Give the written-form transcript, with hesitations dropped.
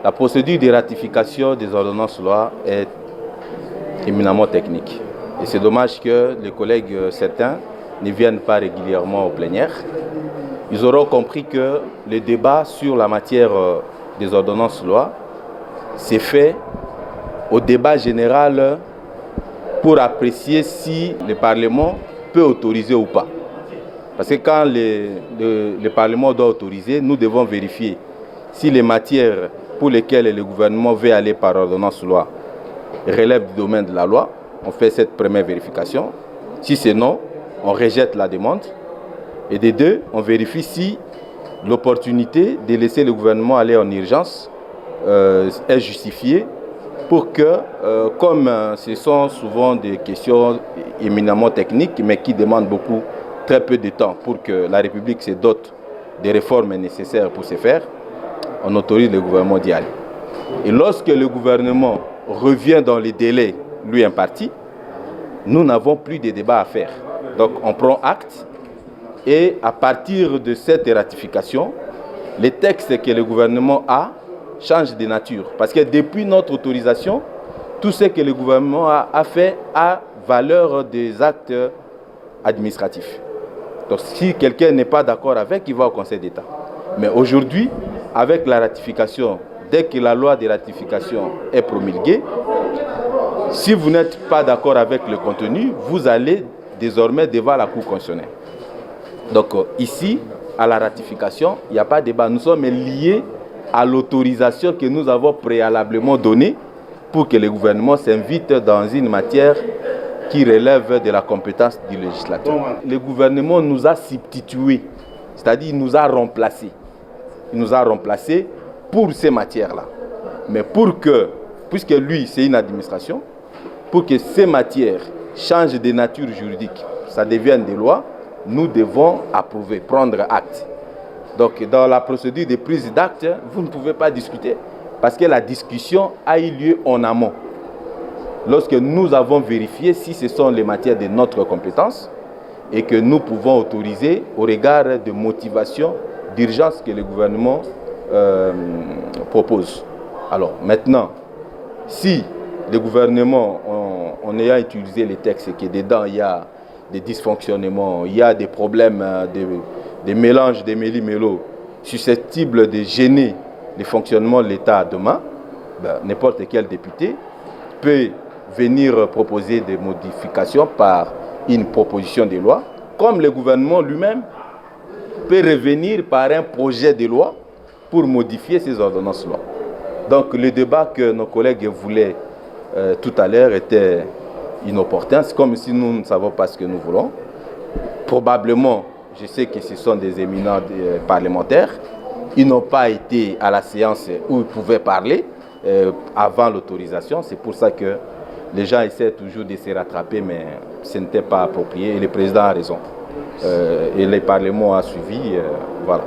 La procédure de ratification des ordonnances loi est éminemment technique. Et c'est dommage que les collègues, certains, ne viennent pas régulièrement aux plénières. Ils auront compris que le débat sur la matière des ordonnances loi s'est fait au débat général pour apprécier si le Parlement peut autoriser ou pas. Parce que quand le Parlement doit autoriser, nous devons vérifier si les matières pour lesquelles le gouvernement veut aller par ordonnance loi relèvent du domaine de la loi. On fait cette première vérification. Si c'est non, on rejette la demande. Et de deux, on vérifie si l'opportunité de laisser le gouvernement aller en urgence est justifiée pour que, comme ce sont souvent des questions éminemment techniques, mais qui demandent très peu de temps pour que la République se dote des réformes nécessaires pour se faire, on autorise le gouvernement d'y aller. Et lorsque le gouvernement revient dans les délais lui impartis, nous n'avons plus de débat à faire. Donc on prend acte et à partir de cette ratification, les textes que le gouvernement a changent de nature. Parce que depuis notre autorisation, tout ce que le gouvernement a fait a valeur des actes administratifs. Donc si quelqu'un n'est pas d'accord avec, il va au Conseil d'État. Mais aujourd'hui, avec la ratification, dès que la loi de ratification est promulguée, si vous n'êtes pas d'accord avec le contenu, vous allez désormais devant la Cour constitutionnelle. Donc ici, à la ratification, il n'y a pas de débat. Nous sommes liés à l'autorisation que nous avons préalablement donnée pour que le gouvernement s'invite dans une matière qui relève de la compétence du législateur. Le gouvernement nous a substitués, c'est-à-dire il nous a remplacés. Il nous a remplacés pour ces matières-là. Mais puisque lui, c'est une administration, pour que ces matières changent de nature juridique, ça devienne des lois, nous devons approuver, prendre acte. Donc, dans la procédure de prise d'acte, vous ne pouvez pas discuter parce que la discussion a eu lieu en amont. Lorsque nous avons vérifié si ce sont les matières de notre compétence et que nous pouvons autoriser au regard de motivation d'urgence que le gouvernement propose. Alors maintenant, si le gouvernement, en ayant utilisé les textes et que dedans il y a des dysfonctionnements, il y a des problèmes de mélange des méli-mélo susceptibles de gêner le fonctionnement de l'État demain, n'importe quel député peut venir proposer des modifications par une proposition de loi, comme le gouvernement lui-même peut revenir par un projet de loi pour modifier ces ordonnances-là. Donc le débat que nos collègues voulaient tout à l'heure était inopportun. C'est comme si nous ne savons pas ce que nous voulons. Probablement, je sais que ce sont des éminents parlementaires. Ils n'ont pas été à la séance où ils pouvaient parler avant l'autorisation. C'est pour ça que les gens essaient toujours de se rattraper, mais ce n'était pas approprié. Et le président a raison. Et le Parlement a suivi. Voilà.